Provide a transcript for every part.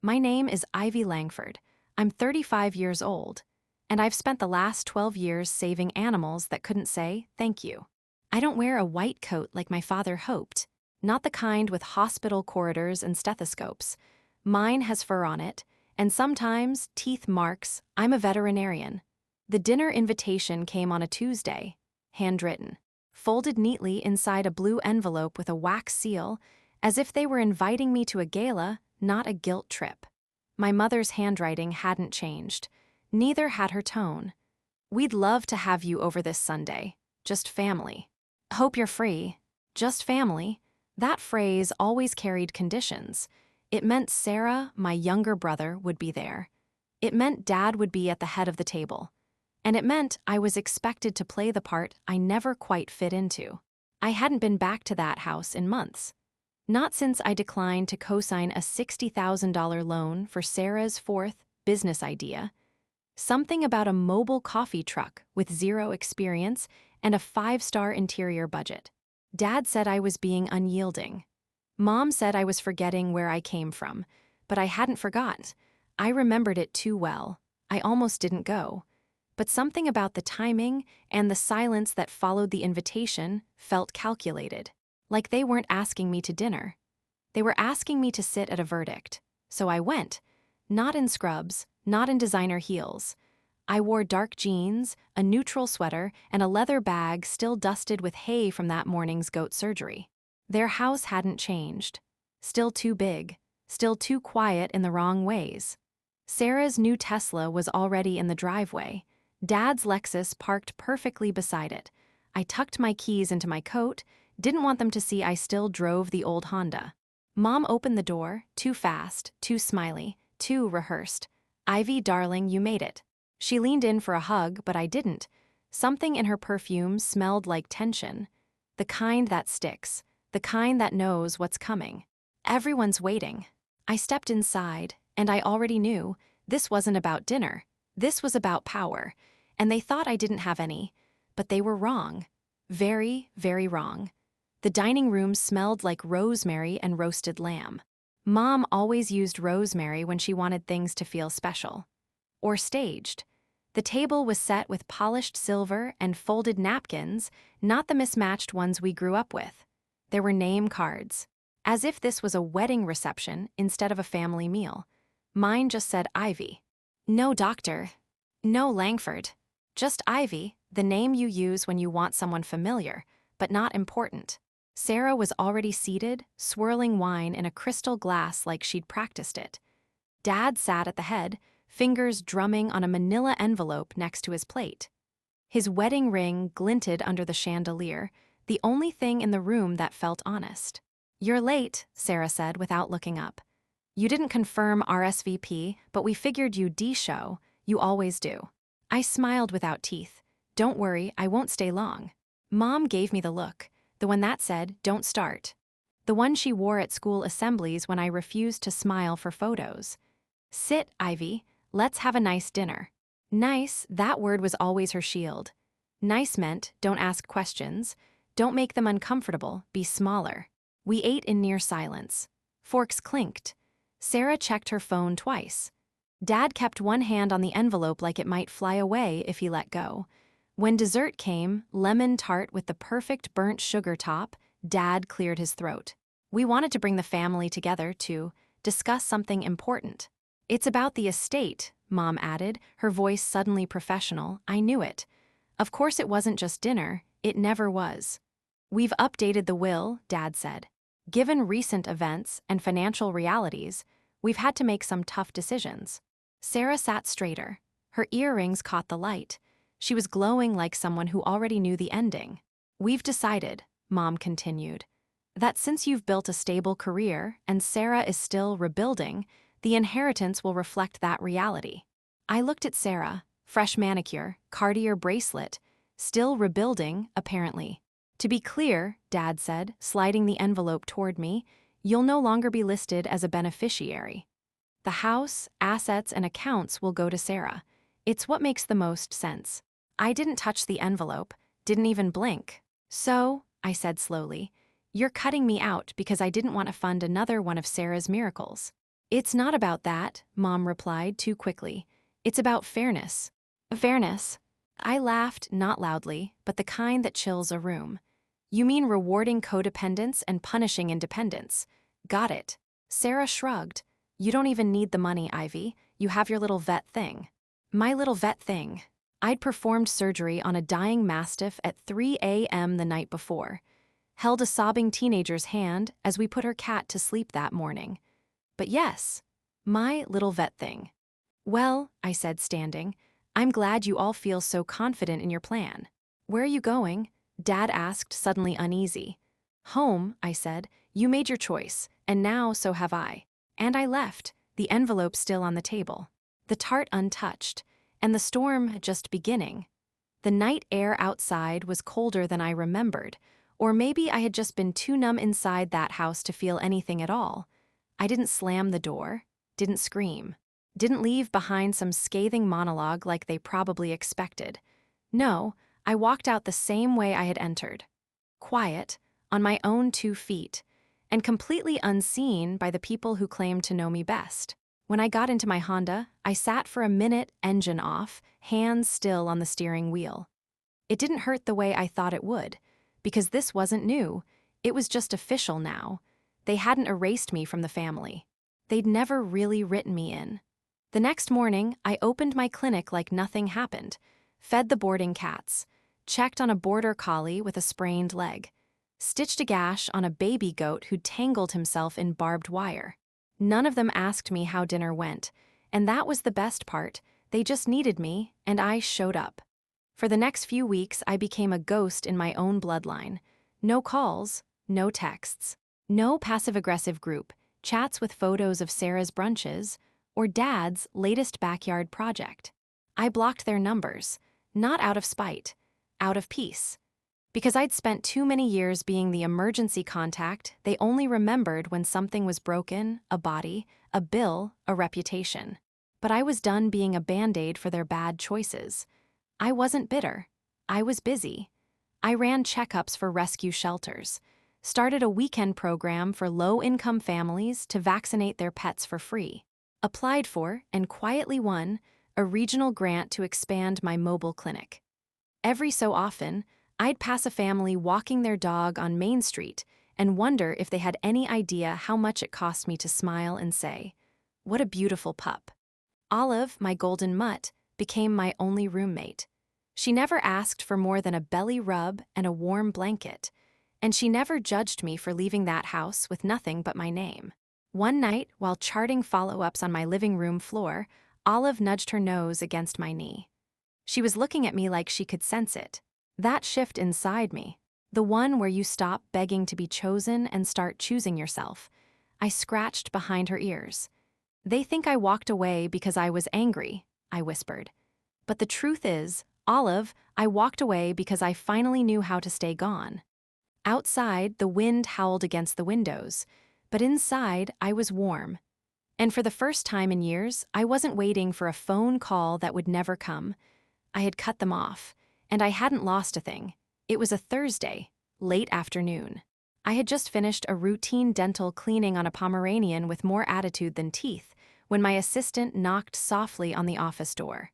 My name is Ivy Langford. I'm 35 years old, and I've spent the last 12 years saving animals that couldn't say thank you. I don't wear a white coat like my father hoped, not the kind with hospital corridors and stethoscopes. Mine has fur on it, and sometimes teeth marks. I'm a veterinarian. The dinner invitation came on a Tuesday, handwritten, folded neatly inside a blue envelope with a wax seal, as if they were inviting me to a gala, not a guilt trip. My mother's handwriting hadn't changed. Neither had her tone. "We'd love to have you over this Sunday. Just family. Hope you're free. Just family." That phrase always carried conditions. It meant Sarah, my younger brother, would be there. It meant Dad would be at the head of the table. And it meant I was expected to play the part I never quite fit into. I hadn't been back to that house in months. Not since I declined to co-sign a $60,000 loan for Sarah's fourth business idea. Something about a mobile coffee truck with zero experience and a 5-star interior budget. Dad said I was being unyielding. Mom said I was forgetting where I came from, but I hadn't forgotten. I remembered it too well. I almost didn't go. But something about the timing and the silence that followed the invitation felt calculated. Like they weren't asking me to dinner. They were asking me to sit at a verdict. So I went. Not in scrubs, not in designer heels. I wore dark jeans, a neutral sweater, and a leather bag still dusted with hay from that morning's goat surgery. Their house hadn't changed. Still too big. Still too quiet in the wrong ways. Sarah's new Tesla was already in the driveway. Dad's Lexus parked perfectly beside it. I tucked my keys into my coat, didn't want them to see I still drove the old Honda. Mom opened the door, too fast, too smiley, too rehearsed. "Ivy, darling, you made it." She leaned in for a hug, but I didn't. Something in her perfume smelled like tension. The kind that sticks. The kind that knows what's coming. Everyone's waiting. I stepped inside, and I already knew this wasn't about dinner. This was about power. And they thought I didn't have any. But they were wrong. Very, very wrong. The dining room smelled like rosemary and roasted lamb. Mom always used rosemary when she wanted things to feel special. Or staged. The table was set with polished silver and folded napkins, not the mismatched ones we grew up with. There were name cards. As if this was a wedding reception instead of a family meal. Mine just said Ivy. No doctor. No Langford. Just Ivy, the name you use when you want someone familiar, but not important. Sarah was already seated, swirling wine in a crystal glass like she'd practiced it. Dad sat at the head, fingers drumming on a manila envelope next to his plate. His wedding ring glinted under the chandelier, the only thing in the room that felt honest. "You're late," Sarah said without looking up. "You didn't confirm RSVP, but we figured you'd de-show. You always do." I smiled without teeth. "Don't worry, I won't stay long." Mom gave me the look, the one that said, "Don't start." The one she wore at school assemblies when I refused to smile for photos. "Sit, Ivy. Let's have a nice dinner." Nice, that word was always her shield. Nice meant, don't ask questions. Don't make them uncomfortable, be smaller. We ate in near silence. Forks clinked. Sarah checked her phone twice. Dad kept one hand on the envelope like it might fly away if he let go. When dessert came, lemon tart with the perfect burnt sugar top, Dad cleared his throat. We wanted to bring the family together to discuss something important. "It's about the estate," Mom added, her voice suddenly professional. I knew it. Of course it wasn't just dinner, it never was. "We've updated the will," Dad said. "Given recent events and financial realities, we've had to make some tough decisions." Sarah sat straighter. Her earrings caught the light. She was glowing like someone who already knew the ending. "We've decided," Mom continued, "that since you've built a stable career and Sarah is still rebuilding, the inheritance will reflect that reality." I looked at Sarah, fresh manicure, Cartier bracelet, still rebuilding, apparently. "To be clear," Dad said, sliding the envelope toward me, "you'll no longer be listed as a beneficiary. The house, assets, and accounts will go to Sarah. It's what makes the most sense." I didn't touch the envelope, didn't even blink. "So," I said slowly, "you're cutting me out because I didn't want to fund another one of Sarah's miracles." It's not about that, Mom replied too quickly. It's about fairness. Fairness? I laughed, not loudly, but the kind that chills a room. You mean rewarding codependence and punishing independence. Got it. Sarah shrugged. You don't even need the money, Ivy. You have your little vet thing. My little vet thing. I'd performed surgery on a dying mastiff at 3 a.m. the night before. Held a sobbing teenager's hand as we put her cat to sleep that morning. But yes, my little vet thing. Well, I said, standing, I'm glad you all feel so confident in your plan. Where are you going? Dad asked, suddenly uneasy. Home, I said. You made your choice, and now so have I. And I left, the envelope still on the table, the tart untouched, and the storm just beginning. The night air outside was colder than I remembered, or maybe I had just been too numb inside that house to feel anything at all. I didn't slam the door, didn't scream, didn't leave behind some scathing monologue like they probably expected. No, I walked out the same way I had entered. Quiet, on my own 2 feet, and completely unseen by the people who claimed to know me best. When I got into my Honda, I sat for a minute, engine off, hands still on the steering wheel. It didn't hurt the way I thought it would, because this wasn't new. It was just official now. They hadn't erased me from the family. They'd never really written me in. The next morning, I opened my clinic like nothing happened, fed the boarding cats, checked on a border collie with a sprained leg, stitched a gash on a baby goat who'd tangled himself in barbed wire. None of them asked me how dinner went, and that was the best part. They just needed me, and I showed up. For the next few weeks, I became a ghost in my own bloodline. No calls, no texts, no passive-aggressive group chats with photos of Sarah's brunches or Dad's latest backyard project. I blocked their numbers, not out of spite, out of peace. Because I'd spent too many years being the emergency contact they only remembered when something was broken, a body, a bill, a reputation. But I was done being a band-aid for their bad choices. I wasn't bitter. I was busy. I ran checkups for rescue shelters, started a weekend program for low-income families to vaccinate their pets for free, applied for, and quietly won, a regional grant to expand my mobile clinic. Every so often, I'd pass a family walking their dog on Main Street and wonder if they had any idea how much it cost me to smile and say, "What a beautiful pup." Olive, my golden mutt, became my only roommate. She never asked for more than a belly rub and a warm blanket, and she never judged me for leaving that house with nothing but my name. One night, while charting follow-ups on my living room floor, Olive nudged her nose against my knee. She was looking at me like she could sense it. That shift inside me, the one where you stop begging to be chosen and start choosing yourself. I scratched behind her ears. They think I walked away because I was angry, I whispered. But the truth is, Olive, I walked away because I finally knew how to stay gone. Outside, the wind howled against the windows, but inside, I was warm. And for the first time in years, I wasn't waiting for a phone call that would never come. I had cut them off, and I hadn't lost a thing. It was a Thursday, late afternoon. I had just finished a routine dental cleaning on a Pomeranian with more attitude than teeth when my assistant knocked softly on the office door.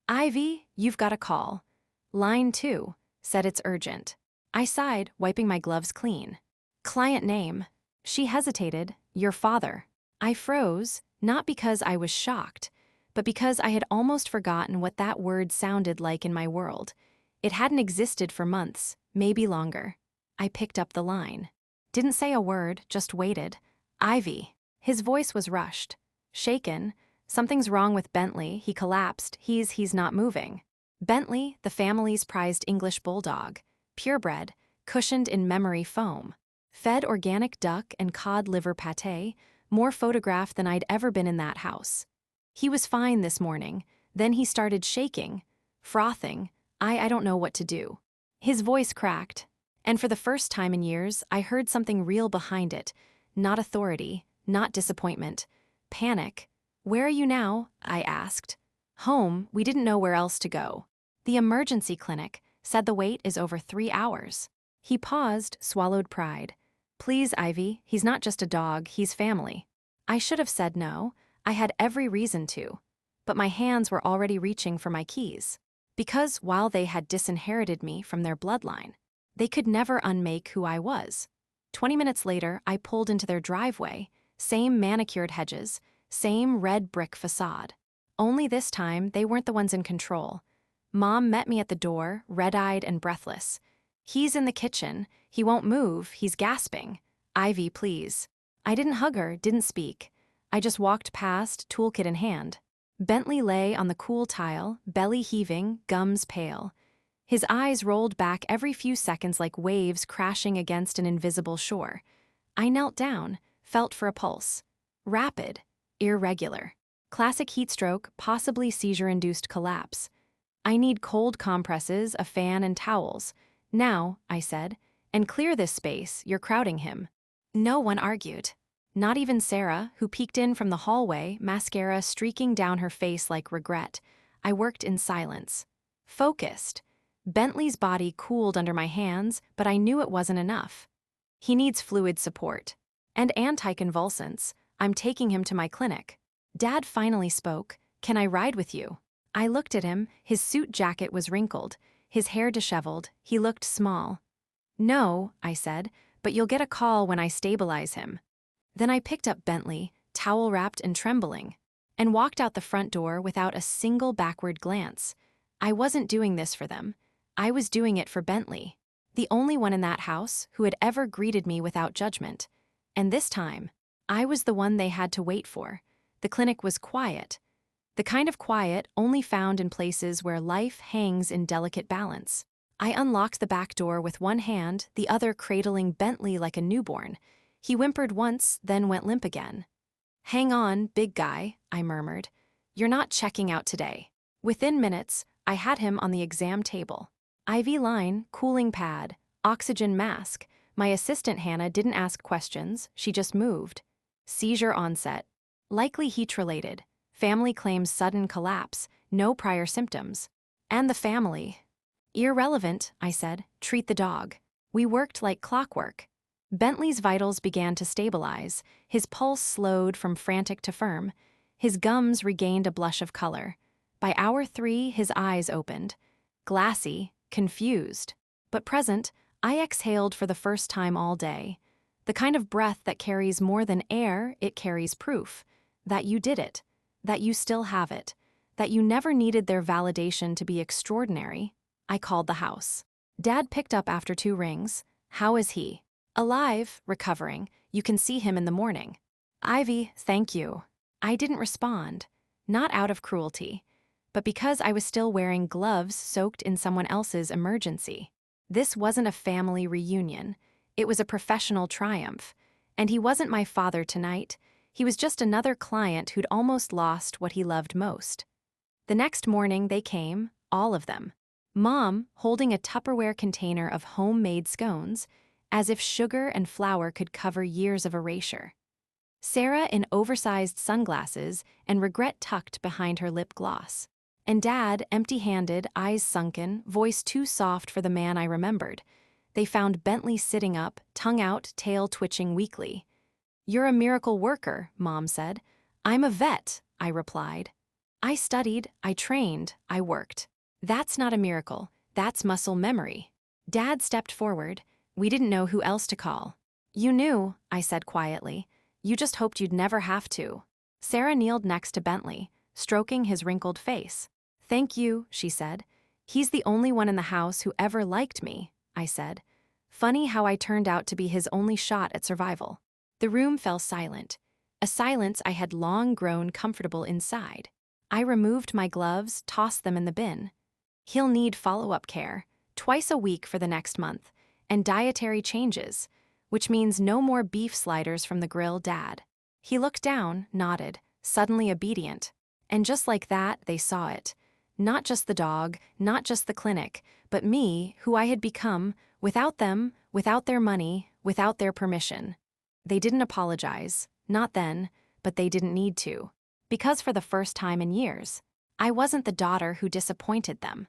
"Ivy, you've got a call." "Line 2, said it's urgent. I sighed, wiping my gloves clean. "Client name." She hesitated. "Your father." I froze, not because I was shocked, but because I had almost forgotten what that word sounded like in my world. It hadn't existed for months, maybe longer. I picked up the line. Didn't say a word, just waited. "Ivy." His voice was rushed. Shaken. "Something's wrong with Bentley. He collapsed. He's not moving." Bentley, the family's prized English bulldog. Purebred, cushioned in memory foam. Fed organic duck and cod liver pâté, more photographed than I'd ever been in that house. He was fine this morning. Then he started shaking, frothing. I don't know what to do. His voice cracked. And for the first time in years, I heard something real behind it. Not authority, not disappointment. Panic. "Where are you now?" I asked. "Home. We didn't know where else to go." "The emergency clinic said the wait is over 3 hours. He paused, swallowed pride. "Please, Ivy, he's not just a dog, he's family." I should have said no. I had every reason to. But my hands were already reaching for my keys. Because while they had disinherited me from their bloodline, they could never unmake who I was. 20 minutes later, I pulled into their driveway, same manicured hedges, same red brick facade. Only this time, they weren't the ones in control. Mom met me at the door, red-eyed and breathless. "He's in the kitchen. He won't move. He's gasping. Ivy, please." I didn't hug her, didn't speak. I just walked past, toolkit in hand. Bentley lay on the cool tile, belly heaving, gums pale. His eyes rolled back every few seconds like waves crashing against an invisible shore. I knelt down, felt for a pulse. Rapid, irregular. Classic heat stroke, possibly seizure-induced collapse. "I need cold compresses, a fan, and towels. Now," I said, "and clear this space, you're crowding him." No one argued. Not even Sarah, who peeked in from the hallway, mascara streaking down her face like regret. I worked in silence. Focused. Bentley's body cooled under my hands, but I knew it wasn't enough. "He needs fluid support. And anticonvulsants. I'm taking him to my clinic." Dad finally spoke. "Can I ride with you?" I looked at him. His suit jacket was wrinkled, his hair disheveled, he looked small. "No," I said, "but you'll get a call when I stabilize him." Then I picked up Bentley, towel-wrapped and trembling, and walked out the front door without a single backward glance. I wasn't doing this for them. I was doing it for Bentley, the only one in that house who had ever greeted me without judgment. And this time, I was the one they had to wait for. The clinic was quiet. The kind of quiet only found in places where life hangs in delicate balance. I unlocked the back door with one hand, the other cradling Bentley like a newborn. He whimpered once, then went limp again. "Hang on, big guy," I murmured. "You're not checking out today." Within minutes, I had him on the exam table. IV line, cooling pad, oxygen mask. My assistant Hannah didn't ask questions, she just moved. Seizure onset. Likely heat-related. Family claims sudden collapse, no prior symptoms. And the family. "Irrelevant," I said. "Treat the dog." We worked like clockwork. Bentley's vitals began to stabilize. His pulse slowed from frantic to firm. His gums regained a blush of color. By hour 3, his eyes opened. Glassy, confused. But present, I exhaled for the first time all day. The kind of breath that carries more than air, it carries proof. That you did it. That you still have it. That you never needed their validation to be extraordinary. I called the house. Dad picked up after 2 rings. "How is he?" "Alive, recovering. You can see him in the morning." "Ivy, thank you." I didn't respond. Not out of cruelty, but because I was still wearing gloves soaked in someone else's emergency. This wasn't a family reunion. It was a professional triumph. And he wasn't my father tonight. He was just another client who'd almost lost what he loved most. The next morning they came, all of them. Mom holding a Tupperware container of homemade scones, as if sugar and flour could cover years of erasure. Sarah in oversized sunglasses and regret tucked behind her lip gloss. And Dad, empty-handed, eyes sunken, voice too soft for the man I remembered. They found Bentley sitting up, tongue out, tail twitching weakly. "You're a miracle worker," Mom said. "I'm a vet," I replied. "I studied, I trained, I worked." "That's not a miracle, that's muscle memory." Dad stepped forward. We didn't know who else to call. "You knew," I said quietly. "You just hoped you'd never have to." Sarah kneeled next to Bentley, stroking his wrinkled face. "Thank you," she said. "He's the only one in the house who ever liked me," I said. Funny how I turned out to be his only shot at survival. The room fell silent, a silence I had long grown comfortable inside. I removed my gloves, tossed them in the bin. "He'll need follow-up care, twice a week for the next month, and dietary changes, which means no more beef sliders from the grill, Dad." He looked down, nodded, suddenly obedient. And just like that, they saw it. Not just the dog, not just the clinic, but me, who I had become, without them, without their money, without their permission. They didn't apologize, not then, but they didn't need to. Because for the first time in years, I wasn't the daughter who disappointed them.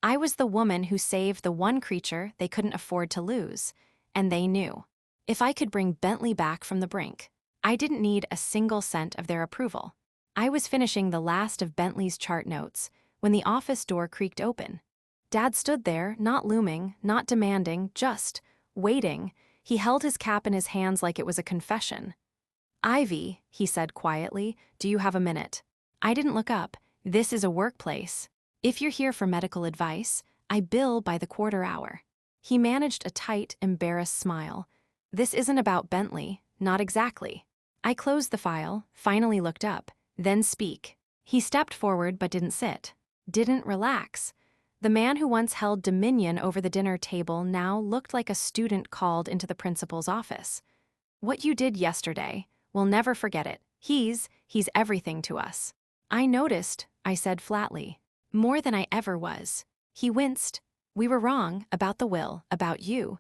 I was the woman who saved the one creature they couldn't afford to lose, and they knew. If I could bring Bentley back from the brink, I didn't need a single cent of their approval. I was finishing the last of Bentley's chart notes when the office door creaked open. Dad stood there, not looming, not demanding, just waiting. He held his cap in his hands like it was a confession. "Ivy," he said quietly, "do you have a minute?" I didn't look up. This is a workplace. If you're here for medical advice, I bill by the quarter hour. He managed a tight, embarrassed smile. "This isn't about Bentley, not exactly." I closed the file, finally looked up, "Then speak." He stepped forward but didn't sit. Didn't relax. The man who once held dominion over the dinner table now looked like a student called into the principal's office. "What you did yesterday, we'll never forget it. He's everything to us." "I noticed," I said flatly. "More than I ever was." He winced. "We were wrong about the will, about you.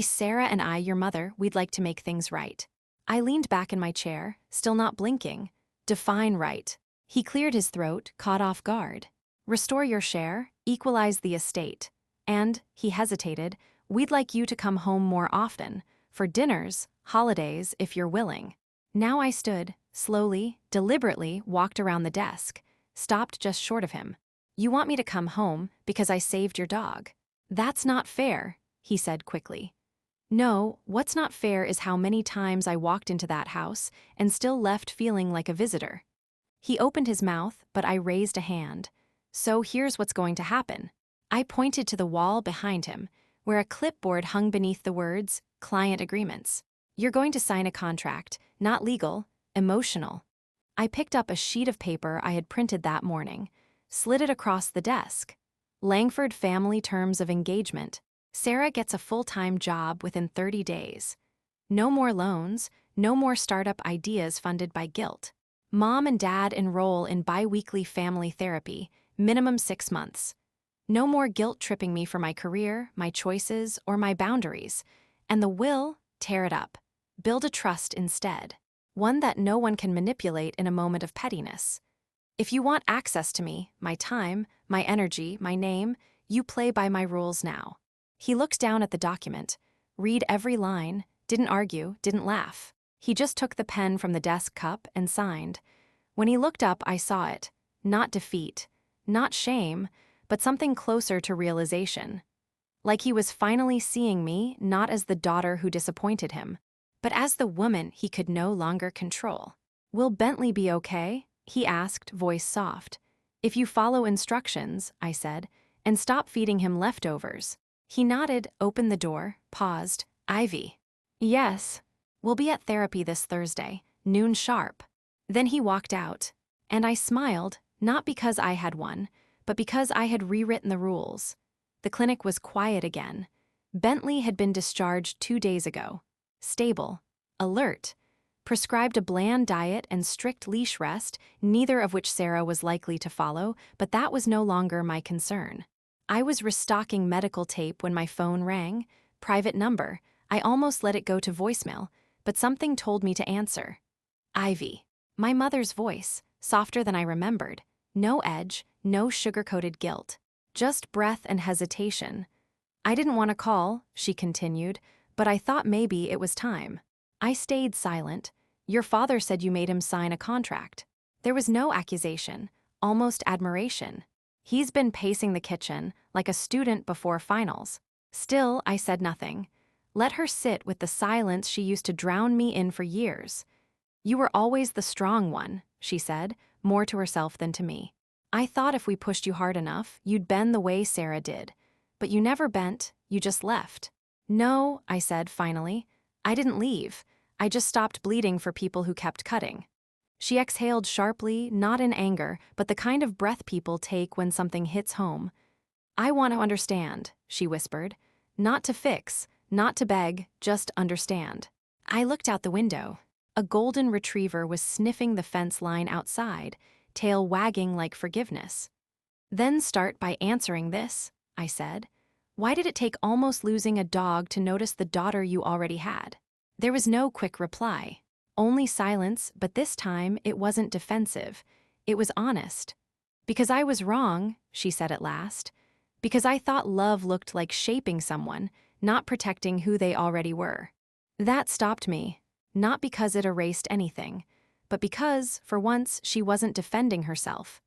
Sarah and I, your mother, we'd like to make things right." I leaned back in my chair, still not blinking. "Define right." He cleared his throat, caught off guard. "Restore your share, equalize the estate. And," he hesitated, "we'd like you to come home more often, for dinners, holidays, if you're willing." Now I stood, slowly, deliberately walked around the desk, stopped just short of him. "You want me to come home because I saved your dog." "That's not fair," he said quickly. "No, what's not fair is how many times I walked into that house and still left feeling like a visitor." He opened his mouth, but I raised a hand. "So here's what's going to happen." I pointed to the wall behind him, where a clipboard hung beneath the words, "Client Agreements." "You're going to sign a contract, not legal, emotional." I picked up a sheet of paper I had printed that morning, slid it across the desk. "Langford Family Terms of Engagement. Sarah gets a full-time job within 30 days. No more loans, no more startup ideas funded by guilt. Mom and Dad enroll in bi-weekly family therapy, minimum 6 months. No more guilt tripping me for my career, my choices, or my boundaries. And the will, tear it up. Build a trust instead. One that no one can manipulate in a moment of pettiness. If you want access to me, my time, my energy, my name, you play by my rules now." He looked down at the document, read every line, didn't argue, didn't laugh. He just took the pen from the desk cup and signed. When he looked up, I saw it. Not defeat, not shame, but something closer to realization. Like he was finally seeing me not as the daughter who disappointed him, but as the woman he could no longer control. "Will Bentley be okay?" he asked, voice soft. "If you follow instructions," I said, "and stop feeding him leftovers." He nodded, opened the door, paused. "Ivy." "Yes." "We'll be at therapy this Thursday, noon sharp." Then he walked out, and I smiled, not because I had won, but because I had rewritten the rules. The clinic was quiet again. Bentley had been discharged 2 days ago. Stable, alert, prescribed a bland diet and strict leash rest, neither of which Sarah was likely to follow, but that was no longer my concern. I was restocking medical tape when my phone rang. Private number. I almost let it go to voicemail, but something told me to answer. "Ivy." My mother's voice, softer than I remembered. No edge, no sugar-coated guilt. Just breath and hesitation. "I didn't want to call," she continued, "but I thought maybe it was time." I stayed silent. "Your father said you made him sign a contract." There was no accusation, almost admiration. "He's been pacing the kitchen, like a student before finals." Still, I said nothing. Let her sit with the silence she used to drown me in for years. "You were always the strong one," she said, more to herself than to me. "I thought if we pushed you hard enough, you'd bend the way Sarah did. But you never bent, you just left." "No," I said finally. "I didn't leave. I just stopped bleeding for people who kept cutting." She exhaled sharply, not in anger, but the kind of breath people take when something hits home. "I want to understand," she whispered. "Not to fix, not to beg, just understand." I looked out the window. A golden retriever was sniffing the fence line outside, tail wagging like forgiveness. "Then start by answering this," I said. "Why did it take almost losing a dog to notice the daughter you already had?" There was no quick reply. Only silence, but this time it wasn't defensive. It was honest. "Because I was wrong," she said at last. "Because I thought love looked like shaping someone, not protecting who they already were." That stopped me. not because it erased anything, but because, for once, she wasn't defending herself.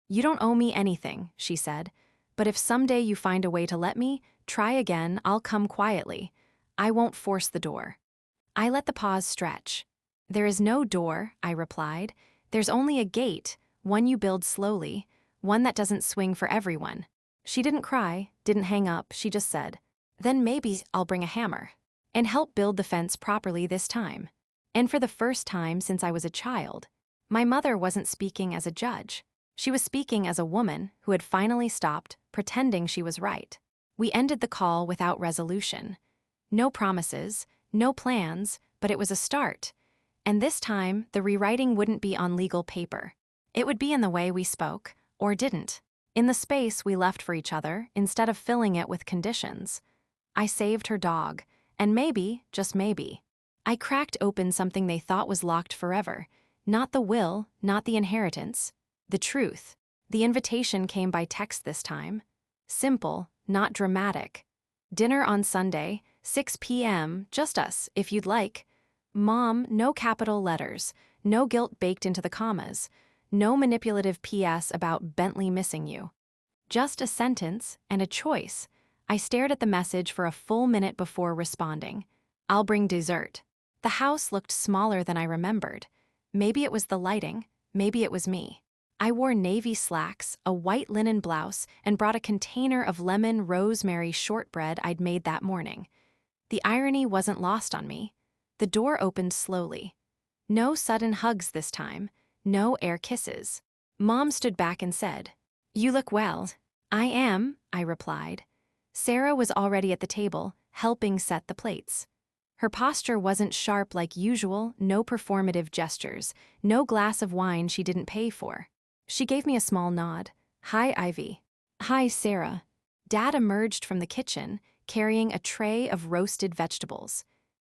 "You don't owe me anything," she said, "but if someday you find a way to let me, try again, I'll come quietly. I won't force the door." I let the pause stretch. "There is no door," I replied. "There's only a gate, one you build slowly, one that doesn't swing for everyone." She didn't cry, didn't hang up, she just said, "Then maybe I'll bring a hammer and help build the fence properly this time." And for the first time since I was a child, my mother wasn't speaking as a judge. She was speaking as a woman who had finally stopped pretending she was right. We ended the call without resolution. No promises, no plans, but it was a start. And this time, the rewriting wouldn't be on legal paper. It would be in the way we spoke, or didn't. In the space we left for each other, instead of filling it with conditions. I saved her dog, and maybe, just maybe, I cracked open something they thought was locked forever. Not the will, not the inheritance. The truth. The invitation came by text this time. Simple, not dramatic. "Dinner on Sunday, 6 p.m., just us, if you'd like." Mom, no capital letters, no guilt baked into the commas, no manipulative PS about Bentley missing you. Just a sentence and a choice. I stared at the message for a full minute before responding. "I'll bring dessert." The house looked smaller than I remembered. Maybe it was the lighting, maybe it was me. I wore navy slacks, a white linen blouse, and brought a container of lemon rosemary shortbread I'd made that morning. The irony wasn't lost on me. The door opened slowly. No sudden hugs this time, no air kisses. Mom stood back and said, "You look well." "I am," I replied. Sarah was already at the table, helping set the plates. Her posture wasn't sharp like usual, no performative gestures, no glass of wine she didn't pay for. She gave me a small nod. "Hi, Ivy." "Hi, Sarah." Dad emerged from the kitchen, carrying a tray of roasted vegetables.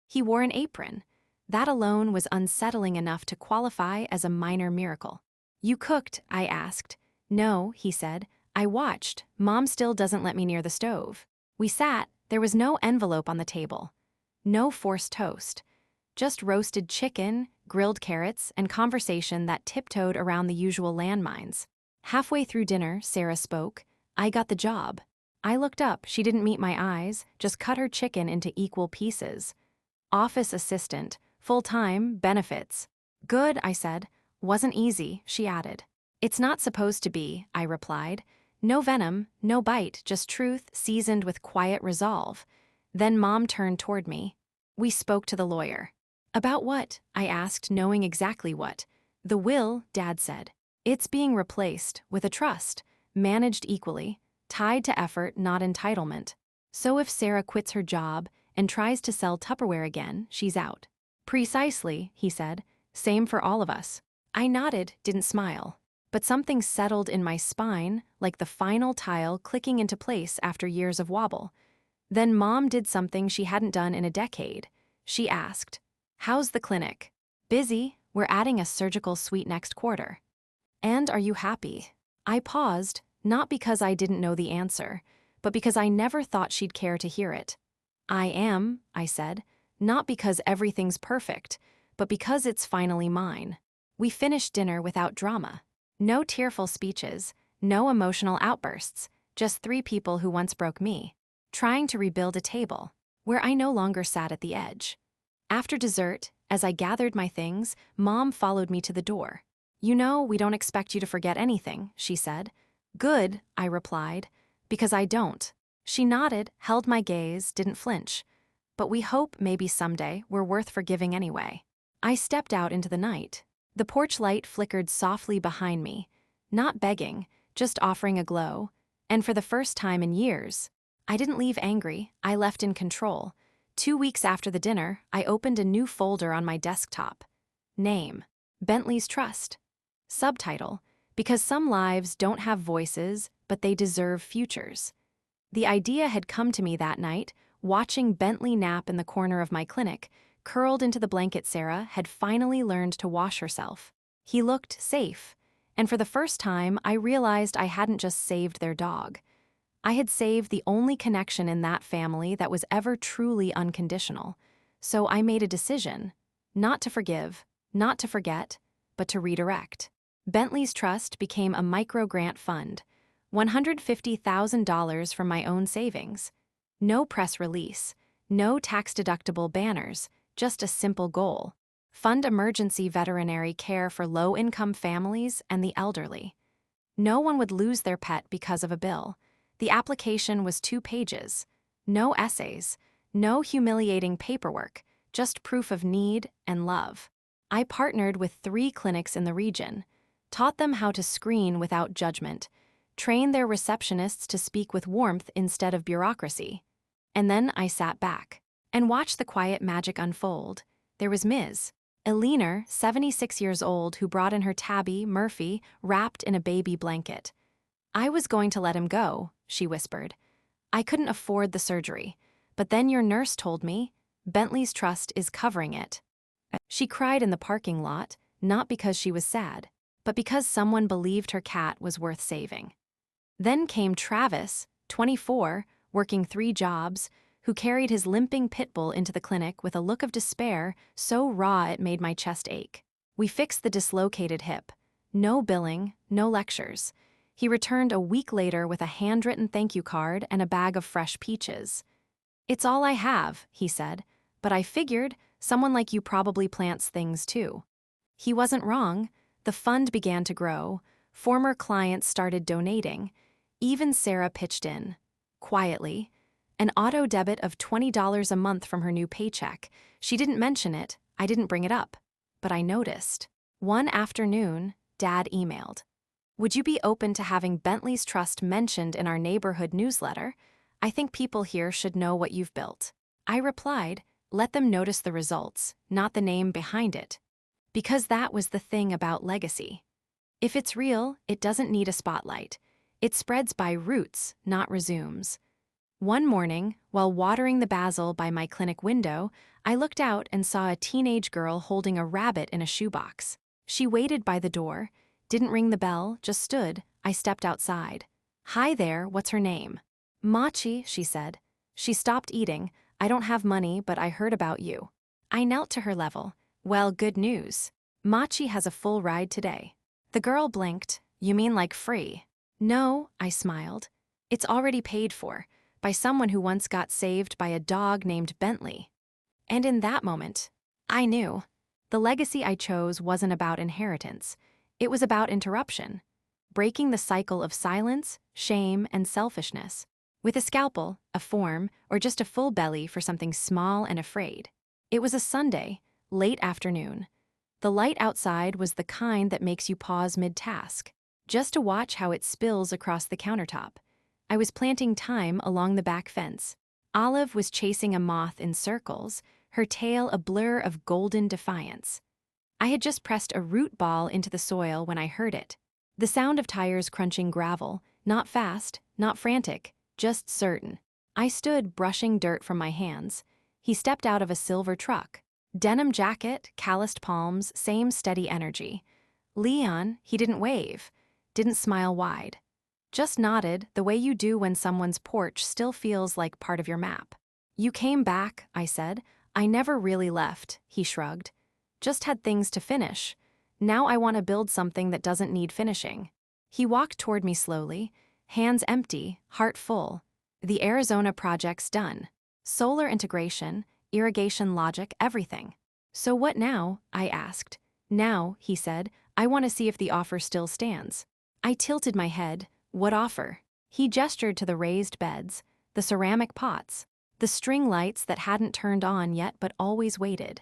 He wore an apron. That alone was unsettling enough to qualify as a minor miracle. "You cooked?" I asked. "No," he said. "I watched. Mom still doesn't let me near the stove." We sat. There was no envelope on the table. No forced toast. Just roasted chicken, grilled carrots, and conversation that tiptoed around the usual landmines. Halfway through dinner, Sarah spoke. "I got the job." I looked up. She didn't meet my eyes, just cut her chicken into equal pieces. "Office assistant, full-time, benefits." "Good," I said. "Wasn't easy," she added. "It's not supposed to be," I replied. No venom, no bite, just truth seasoned with quiet resolve. Then Mom turned toward me. "We spoke to the lawyer." "About what?" I asked, knowing exactly what. "The will," Dad said. "It's being replaced with a trust, managed equally, tied to effort, not entitlement. So if Sarah quits her job and tries to sell Tupperware again, she's out." "Precisely," he said. "Same for all of us." I nodded, didn't smile. But something settled in my spine, like the final tile clicking into place after years of wobble. Then Mom did something she hadn't done in a decade. She asked, "How's the clinic?" "Busy. We're adding a surgical suite next quarter." "And are you happy?" I paused, not because I didn't know the answer, but because I never thought she'd care to hear it. "I am," I said, "not because everything's perfect, but because it's finally mine." We finished dinner without drama. No tearful speeches, no emotional outbursts, just three people who once broke me, trying to rebuild a table, where I no longer sat at the edge. After dessert, as I gathered my things, Mom followed me to the door. "You know, we don't expect you to forget anything," she said. "Good," I replied, "because I don't." She nodded, held my gaze, didn't flinch. "But we hope maybe someday we're worth forgiving anyway." I stepped out into the night. The porch light flickered softly behind me, not begging, just offering a glow. And for the first time in years, I didn't leave angry, I left in control. 2 weeks after the dinner, I opened a new folder on my desktop. Name: Bentley's Trust. Subtitle: Because some lives don't have voices, but they deserve futures. The idea had come to me that night, watching Bentley nap in the corner of my clinic, curled into the blanket Sarah had finally learned to wash herself. He looked safe, and for the first time I realized I hadn't just saved their dog. I had saved the only connection in that family that was ever truly unconditional. So I made a decision. Not to forgive, not to forget, but to redirect. Bentley's Trust became a micro-grant fund, $150,000 from my own savings. No press release, no tax-deductible banners, just a simple goal. Fund emergency veterinary care for low-income families and the elderly. No one would lose their pet because of a bill. The application was 2 pages. No essays, no humiliating paperwork, just proof of need and love. I partnered with 3 clinics in the region, taught them how to screen without judgment, trained their receptionists to speak with warmth instead of bureaucracy. And then I sat back and watched the quiet magic unfold. There was Ms. Eleanor, 76 years old, who brought in her tabby, Murphy, wrapped in a baby blanket. "I was going to let him go," she whispered. "I couldn't afford the surgery. But then your nurse told me Bentley's Trust is covering it." She cried in the parking lot, not because she was sad, but because someone believed her cat was worth saving. Then came Travis, 24, working 3 jobs, who carried his limping pit bull into the clinic with a look of despair so raw it made my chest ache. We fixed the dislocated hip. No billing, no lectures. He returned a week later with a handwritten thank you card and a bag of fresh peaches. "It's all I have," he said, "but I figured someone like you probably plants things too." He wasn't wrong. The fund began to grow. Former clients started donating. Even Sarah pitched in. Quietly. An auto debit of $20 a month from her new paycheck. She didn't mention it. I didn't bring it up. But I noticed. One afternoon, Dad emailed, "Would you be open to having Bentley's Trust mentioned in our neighborhood newsletter? I think people here should know what you've built." I replied, "Let them notice the results, not the name behind it." Because that was the thing about legacy. If it's real, it doesn't need a spotlight. It spreads by roots, not resumes. One morning, while watering the basil by my clinic window, I looked out and saw a teenage girl holding a rabbit in a shoebox. She waited by the door, didn't ring the bell, just stood. I stepped outside. "Hi there, what's her name?" "Machi," she said. She stopped eating. "I don't have money, but I heard about you." I knelt to her level. "Well, good news. Machi has a full ride today." The girl blinked. "You mean like free?" "No," I smiled. "It's already paid for, by someone who once got saved by a dog named Bentley." And in that moment, I knew. The legacy I chose wasn't about inheritance. It was about interruption. Breaking the cycle of silence, shame, and selfishness. With a scalpel, a form, or just a full belly for something small and afraid. It was a Sunday, late afternoon. The light outside was the kind that makes you pause mid-task, just to watch how it spills across the countertop. I was planting thyme along the back fence. Olive was chasing a moth in circles, her tail a blur of golden defiance. I had just pressed a root ball into the soil when I heard it. The sound of tires crunching gravel, not fast, not frantic, just certain. I stood brushing dirt from my hands. He stepped out of a silver truck. Denim jacket, calloused palms, same steady energy. "Leon," he didn't wave, didn't smile wide. Just nodded, the way you do when someone's porch still feels like part of your map. "You came back," I said. "I never really left," he shrugged. "Just had things to finish. Now I want to build something that doesn't need finishing." He walked toward me slowly, hands empty, heart full. The Arizona project's done. Solar integration, irrigation logic, everything. "So what now?" I asked. "Now," he said, "I want to see if the offer still stands." I tilted my head. "What offer?" He gestured to the raised beds, the ceramic pots, the string lights that hadn't turned on yet but always waited.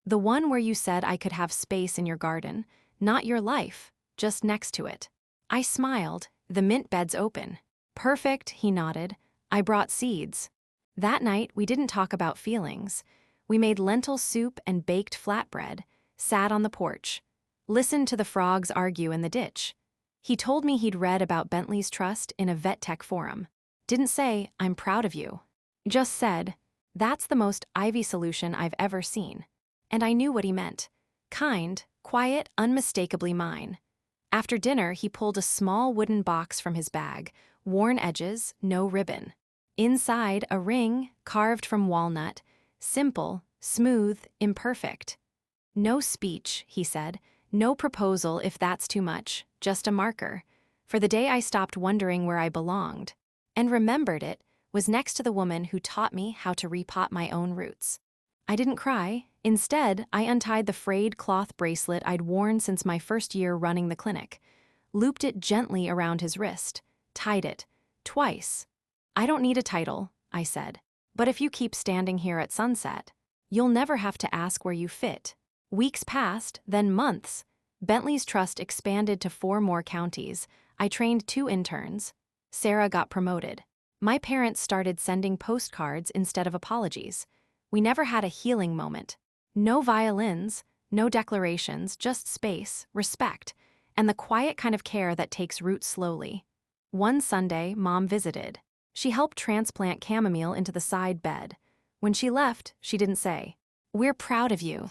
"The one where you said I could have space in your garden, not your life, just next to it." I smiled. "The mint bed's open." "Perfect," he nodded. "I brought seeds." That night, we didn't talk about feelings. We made lentil soup and baked flatbread, sat on the porch, listened to the frogs argue in the ditch. He told me he'd read about Bentley's Trust in a vet tech forum. Didn't say, "I'm proud of you." Just said, "That's the most Ivy solution I've ever seen." And I knew what he meant. Kind, quiet, unmistakably mine. After dinner, he pulled a small wooden box from his bag, worn edges, no ribbon. Inside, a ring, carved from walnut, simple, smooth, imperfect. No speech, he said. No proposal if that's too much, just a marker. For the day I stopped wondering where I belonged. And remembered it was next to the woman who taught me how to repot my own roots. I didn't cry. Instead, I untied the frayed cloth bracelet I'd worn since my first year running the clinic, looped it gently around his wrist, tied it, twice. I don't need a title, I said. But if you keep standing here at sunset, you'll never have to ask where you fit. Weeks passed, then months. Bentley's trust expanded to 4 more counties. I trained 2 interns. Sarah got promoted. My parents started sending postcards instead of apologies. We never had a healing moment. No violins, no declarations, just space, respect, and the quiet kind of care that takes root slowly. One Sunday, Mom visited. She helped transplant chamomile into the side bed. When she left, she didn't say, "We're proud of you."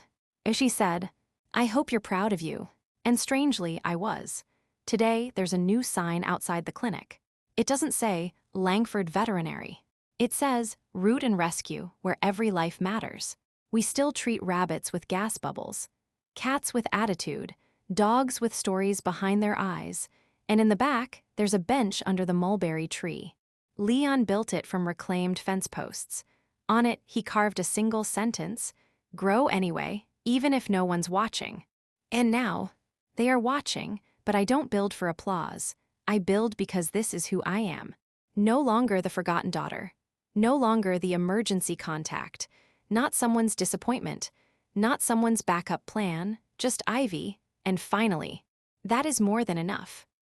She said, "I hope you're proud of you." And strangely, I was. Today, there's a new sign outside the clinic. It doesn't say, "Langford Veterinary." It says, "Root and Rescue, where every life matters." We still treat rabbits with gas bubbles, cats with attitude, dogs with stories behind their eyes, and in the back, there's a bench under the mulberry tree. Leon built it from reclaimed fence posts. On it, he carved a single sentence, "Grow anyway, even if no one's watching." And now, they are watching, but I don't build for applause. I build because this is who I am. No longer the forgotten daughter. No longer the emergency contact. Not someone's disappointment. Not someone's backup plan. Just Ivy. And finally, that is more than enough.